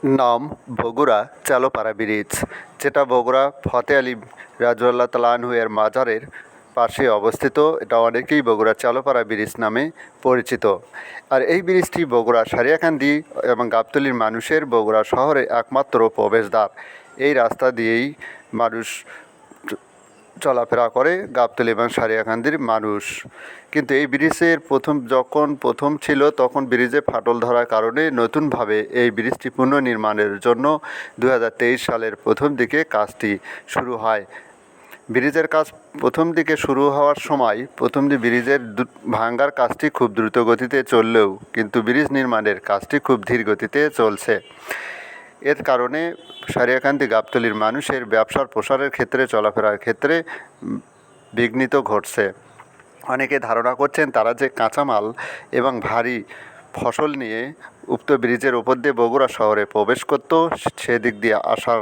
নাম বগুড়া চালোপাড়া ব্রিজ, যেটা বগুড়া ফতে আলী রাজুয়াল্লাহ তাআলা আনহু এর মাজারের পাশে অবস্থিত। এটা অনেকেই বগুড়া চালোপাড়া ব্রিজ নামে পরিচিত। আর এই ব্রিজটি বগুড়া সারিয়াকান্দি এবং গাবতলীর মানুষের বগুড়া শহরে একমাত্র প্রবেশদ্বার। এই রাস্তা দিয়েই মানুষ চলাফেরা করে, গাবতলী এবং সারিয়াকান্দির মানুষ। কিন্তু এই ব্রিজের যখন প্রথম ছিল তখন ব্রিজে ফাটল ধরার কারণে নতুনভাবে এই ব্রিজটি পুনর্নির্মাণের জন্য 2023 সালের প্রথম দিকে কাজটি শুরু হয়। ব্রিজের কাজ প্রথম দিকে শুরু হওয়ার সময় ব্রিজের ভাঙ্গার কাজটি খুব দ্রুত গতিতে চললেও কিন্তু ব্রিজ নির্মাণের কাজটি খুব ধীর গতিতে চলছে। এর কারণে সারিয়াকান্দি গাবতলীর মানুষের ব্যবসার প্রসারের ক্ষেত্রে, চলাফেরার ক্ষেত্রে বিঘ্নিত ঘটছে। অনেকে ধারণা করছেন তারা যে কাঁচামাল এবং ভারী ফসল নিয়ে উক্ত ব্রিজের ওপর দিয়ে বগুড়া শহরে প্রবেশ করত, সেদিক দিয়ে আসার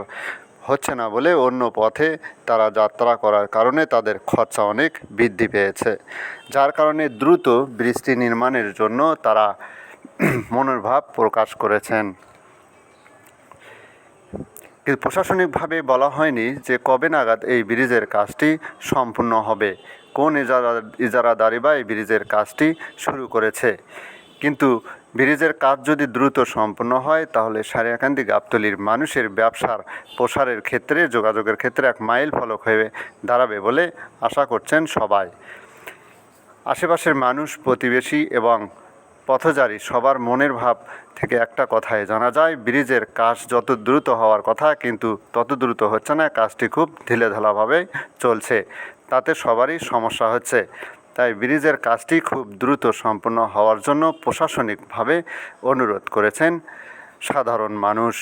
হচ্ছে না বলে অন্য পথে তারা যাত্রা করার কারণে তাদের খরচা অনেক বৃদ্ধি পেয়েছে। যার কারণে দ্রুত ব্রিজটি নির্মাণের জন্য তারা মনোভাব প্রকাশ করেছেন। কিন্তু প্রশাসনিকভাবে বলা হয়নি যে কবে নাগাদ এই ব্রিজের কাজটি সম্পূর্ণ হবে, কোন ইজারাদারি বা এই ব্রিজের কাজটি শুরু করেছে। কিন্তু ব্রিজের কাজ যদি দ্রুত সম্পন্ন হয় তাহলে সারিয়াকান্দি গাবতলীর মানুষের ব্যবসার প্রসারের ক্ষেত্রে, যোগাযোগের ক্ষেত্রে এক মাইল ফলক হয়ে দাঁড়াবে বলে আশা করছেন সবাই। আশেপাশের মানুষ, প্রতিবেশী এবং পথচারী সবার মনের ভাব থেকে একটা কথাই জানা যায়, ব্রিজের কাজ যত দ্রুত হওয়ার কথা কিন্তু তত দ্রুত হচ্ছে না, কাজটি খুব ঢিলেঢালাভাবে চলছে, তাতে সবারই সমস্যা হচ্ছে। তাই ব্রিজের কাজটি খুব দ্রুত সম্পন্ন হওয়ার জন্য প্রশাসনিকভাবে অনুরোধ করেছেন সাধারণ মানুষ।